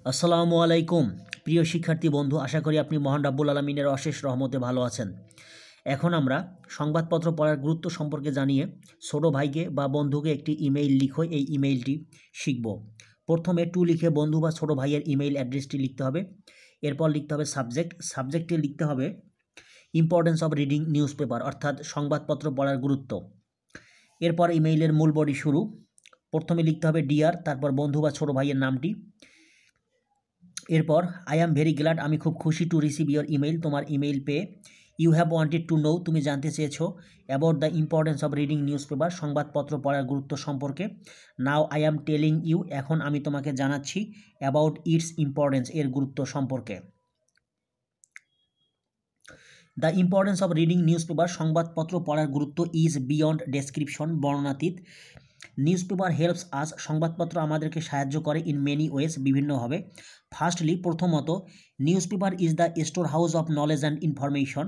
আসসালামু আলাইকুম প্রিয় শিক্ষার্থী বন্ধু, আশা করি আপনি মহান রাব্বুল আলামিনের অশেষ রহমতে ভালো আছেন। এখন আমরা সংবাদপত্র পড়ার গুরুত্ব সম্পর্কে জানিয়ে ছোট ভাইকে বা বন্ধুকে একটি ইমেইল লিখো, এই ইমেইলটি শিখব। প্রথমে টু লিখে বন্ধু বা ছোট ভাইয়ের ইমেইল অ্যাড্রেসটি লিখতে হবে। এরপর লিখতে হবে সাবজেক্টে লিখতে হবে importance of reading news paper, অর্থাৎ সংবাদপত্র পড়ার গুরুত্ব। এরপর ইমেইলের মূল বডি শুরু। প্রথমে লিখতে হবে ডিয়ার, তারপর বন্ধু বা ছোট ভাইয়ের নামটি। এরপর আই অ্যাম ভেরি গ্ল্যাড, আমি খুব খুশি টু রিসিভ ইয়োর ইমেইল, তোমার ইমেইল পেয়ে। You have wanted to know, তুমি জানতে চেয়েছো about the importance of reading newspaper, সংবাদপত্র পড়ার গুরুত্ব সম্পর্কে। Now I am telling you, এখন আমি তোমাকে জানাচ্ছি অ্যাবাউট ইটস ইম্পর্টেন্স, এর গুরুত্ব সম্পর্কে। The importance of reading newspaper, সংবাদপত্র পড়ার গুরুত্ব ইজ বিয়ন্ড ডেসক্রিপশন, বর্ণনাতীত। নিউজ পেপার হেল্পস আস, সংবাদপত্র আমাদেরকে সাহায্য করে ইন মেনি ওয়েজ, বিভিন্নভাবে। ফার্স্টলি, প্রথমত, newspaper is the store house of knowledge and information,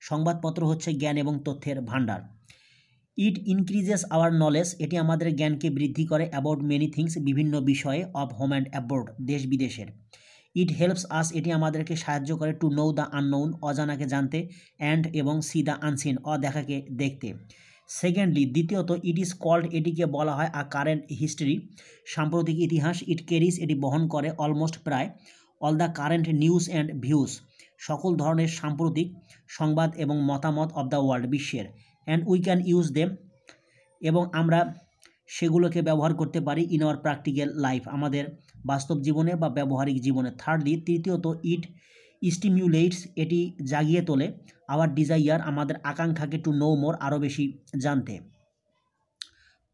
সংবাদপত্র হচ্ছে জ্ঞান এবং তথ্যের ভাণ্ডার। ইট ইনক্রিজেস আওয়ার নলেজ, এটি আমাদের জ্ঞানকে বৃদ্ধি করে অ্যাবাউট মেনি থিংস, বিভিন্ন বিষয়ে, অফ হোম অ্যান্ড অ্যাব্রোড, দেশ বিদেশের। ইট হেল্পস আস, এটি আমাদেরকে সাহায্য করে টু নো দ্য আননোন, অজানাকে জানতে, অ্যান্ড এবং সি দ্য আনসিন, অদেখাকে দেখতে। সেকেন্ডলি, দ্বিতীয়ত, ইট ইজ কল্ড, এটিকে বলা হয় আ কারেন্ট হিস্ট্রি, সাম্প্রতিক ইতিহাস। ইট ক্যারিজ, এটি বহন করে অলমোস্ট, প্রায়, all the current news and views, সকল ধরনের সাম্প্রতিক সংবাদ এবং মতামত অব দ্য ওয়ার্ল্ড, বিশ্বের। And we can use them, এবং আমরা সেগুলোকে ব্যবহার করতে পারি ইন আওয়ার প্র্যাকটিক্যাল লাইফ, আমাদের বাস্তব জীবনে বা ব্যবহারিক জীবনে। থার্ডলি, তৃতীয়ত, ইট স্টিমিউলেটস, এটি জাগিয়ে তোলে আওয়ার ডিজাইয়ার, আমাদের আকাঙ্ক্ষাকে টু নো মোর, আরও বেশি জানতে।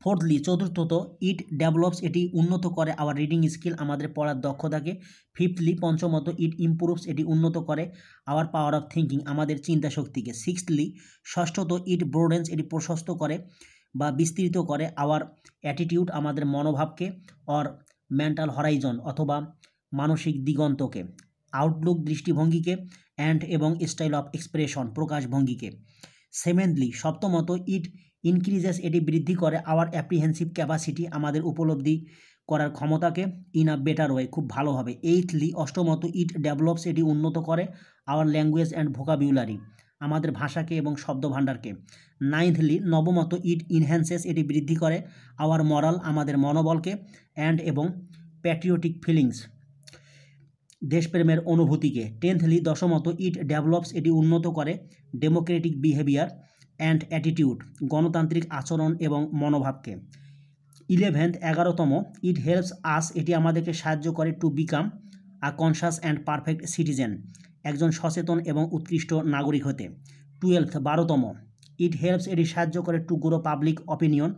ফোর্থলি, চতুর্থত, ইট ডেভেলপস, এটি উন্নত করে আওয়ার রিডিং স্কিল, আমাদের পড়ার দক্ষতাকে। ফিফথলি, পঞ্চমত, ইট ইমপ্রুভস, এটি উন্নত করে আওয়ার পাওয়ার অফ থিঙ্কিং, আমাদের চিন্তা শক্তিকে। সিক্সথলি, ষষ্ঠত, ইট ব্রোডেন্স, এটি প্রশস্ত করে বা বিস্তৃত করে আওয়ার অ্যাটিটিউড, আমাদের মনোভাবকে, অর মেন্টাল হরাইজন, অথবা মানসিক দিগন্তকে। আউটলুক, দৃষ্টিভঙ্গিকে। অ্যান্ড এবং স্টাইল অফ এক্সপ্রেশন, প্রকাশভঙ্গিকে। সেভেন্থলি, সপ্তমত, ইট ইনক্রিজেস, এটি বৃদ্ধি করে আওয়ার অ্যাপ্রিহেন্সিভ ক্যাপাসিটি, আমাদের উপলব্ধি করার ক্ষমতাকে, ইন আ বেটার ওয়ে, খুব ভালোভাবে। এইথলি, অষ্টমত, ইট ডেভেলপস, এটি উন্নত করে আওয়ার ল্যাঙ্গুয়েজ অ্যান্ড ভোকাবিউলারি, আমাদের ভাষাকে এবং শব্দভাণ্ডারকে। নাইন্থলি, নবমত, ইট ইনহ্যান্সেস, এটি বৃদ্ধি করে আওয়ার মরাল, আমাদের মনোবলকে। অ্যান্ড এবং প্যাট্রিয়টিক ফিলিংস, দেশপ্রেমের অনুভূতিকে। টেন্থলি, দশমত, ইট ডেভেলপস, এটি উন্নত করে ডেমোক্রেটিক বিহেভিয়ার অ্যান্ড অ্যাটিটিউড, গণতান্ত্রিক আচরণ এবং মনোভাবকে। ইলেভেন্থ, এগারোতম, ইট হেল্পস আস, এটি আমাদেরকে সাহায্য করে to become a conscious and perfect citizen, একজন সচেতন এবং উৎকৃষ্ট নাগরিক হতে। টুয়েলভ, বারোতম, ইট হেল্পস, এটি সাহায্য করে টু গ্রো পাবলিক অপিনিয়ন,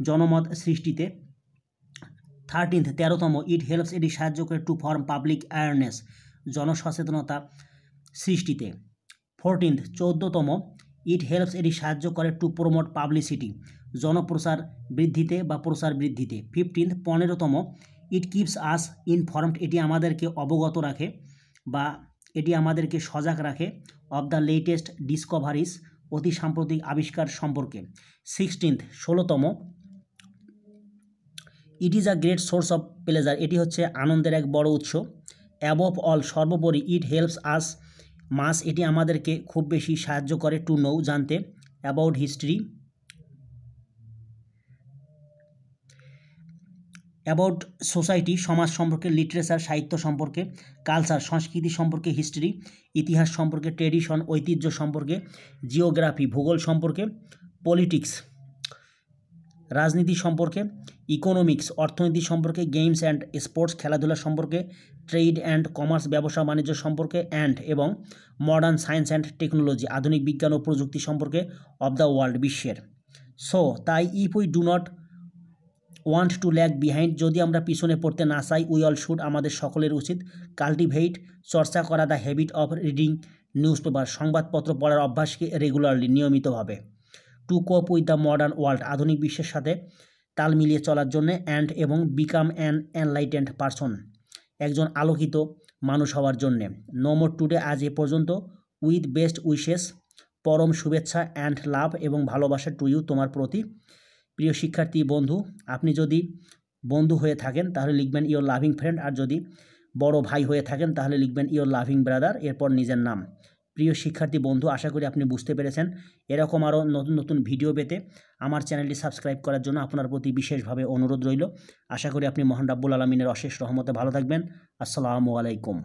জনমত সৃষ্টিতে। থার্টিন্থ, তেরোতম, ইট হেল্পস, এটি সাহায্য করে টু ফর্ম পাবলিক অ্যাওয়ারনেস, জনসচেতনতা সৃষ্টিতে। ফোরটিন্থ, চৌদ্দতম, ইট হেল্পস, এটি সাহায্য করে টু প্রমোট পাবলিসিটি, জনপ্রসার বৃদ্ধিতে বা প্রসার বৃদ্ধিতে। ফিফটিন্থ, পনেরোতম, ইট কিপস আস ইনফর্মড, এটি আমাদেরকে অবগত রাখে বা এটি আমাদেরকে সজাগ রাখে অব দ্য লেটেস্ট ডিসকভারিজ, অতি সাম্প্রতিক আবিষ্কার সম্পর্কে। সিক্সটিন্থ, ষোলোতম, it is a great source of pleasure, এটি হচ্ছে আনন্দের এক বড় উৎস। অ্যাবভ অল, সর্বোপরি, ইট হেল্পস আস মাস, এটি আমাদেরকে খুব বেশি সাহায্য করে টু নো, জানতে, অ্যাবাউট হিস্ট্রি, অ্যাবাউট সোসাইটি, সমাজ সম্পর্কে, লিটারেচার, সাহিত্য সম্পর্কে, কালচার, সংস্কৃতি সম্পর্কে, হিস্ট্রি, ইতিহাস সম্পর্কে, ট্রেডিশন, ঐতিহ্য সম্পর্কে, জিওগ্রাফি, ভূগোল সম্পর্কে, পলিটিক্স, রাজনীতি সম্পর্কে, ইকোনমিক্স, অর্থনীতি সম্পর্কে, গেমস অ্যান্ড স্পোর্টস, খেলাধুলা সম্পর্কে, ট্রেড অ্যান্ড কমার্স, ব্যবসা বাণিজ্য সম্পর্কে, অ্যান্ড এবং মডার্ন সায়েন্স অ্যান্ড টেকনোলজি, আধুনিক বিজ্ঞান ও প্রযুক্তি সম্পর্কে, অব দ্য ওয়ার্ল্ড, বিশ্বের। সো তাই, if we do not want to lag behind, যদি আমরা পিছনে পড়তে না চাই, উই অল শুড, আমাদের সকলের উচিত, কাল্টিভেট, চর্চা করা, the habit of reading newspaper, সংবাদপত্র পড়ার অভ্যাসকে, রেগুলারলি, নিয়মিতভাবে। টু কোপ উইথ দ্য মডার্ন ওয়ার্ল্ড, আধুনিক বিশ্বের সাথে তাল মিলিয়ে চলার জন্য। অ্যান্ড এবং বিকাম অ্যান এনলাইটেন্ড পারসন, একজন আলোকিত মানুষ হওয়ার জন্যে। নো মোর টুডে, আজ এ পর্যন্ত। উইথ বেস্ট উইশেস, পরম শুভেচ্ছা, অ্যান্ড লাভ, এবং ভালোবাসা, টু ইউ, তোমার প্রতি। প্রিয় শিক্ষার্থী বন্ধু, আপনি যদি বন্ধু হয়ে থাকেন তাহলে লিখবেন ইওর লাভিং ফ্রেন্ড, আর যদি বড় ভাই হয়ে থাকেন তাহলে লিখবেন ইওর লাভিং ব্রাদার, এরপর নিজের নাম। প্রিয় শিক্ষার্থী বন্ধু, আশা করি আপনি বুঝতে পেরেছেন। এরকম আরও নতুন নতুন ভিডিও পেতে আমার চ্যানেলটি সাবস্ক্রাইব করার জন্য আপনার প্রতি বিশেষভাবে অনুরোধ রইল। আশা করি আপনি মহান রাব্বুল আলামিনের অশেষ রহমতে ভালো থাকবেন। আসসালামু আলাইকুম।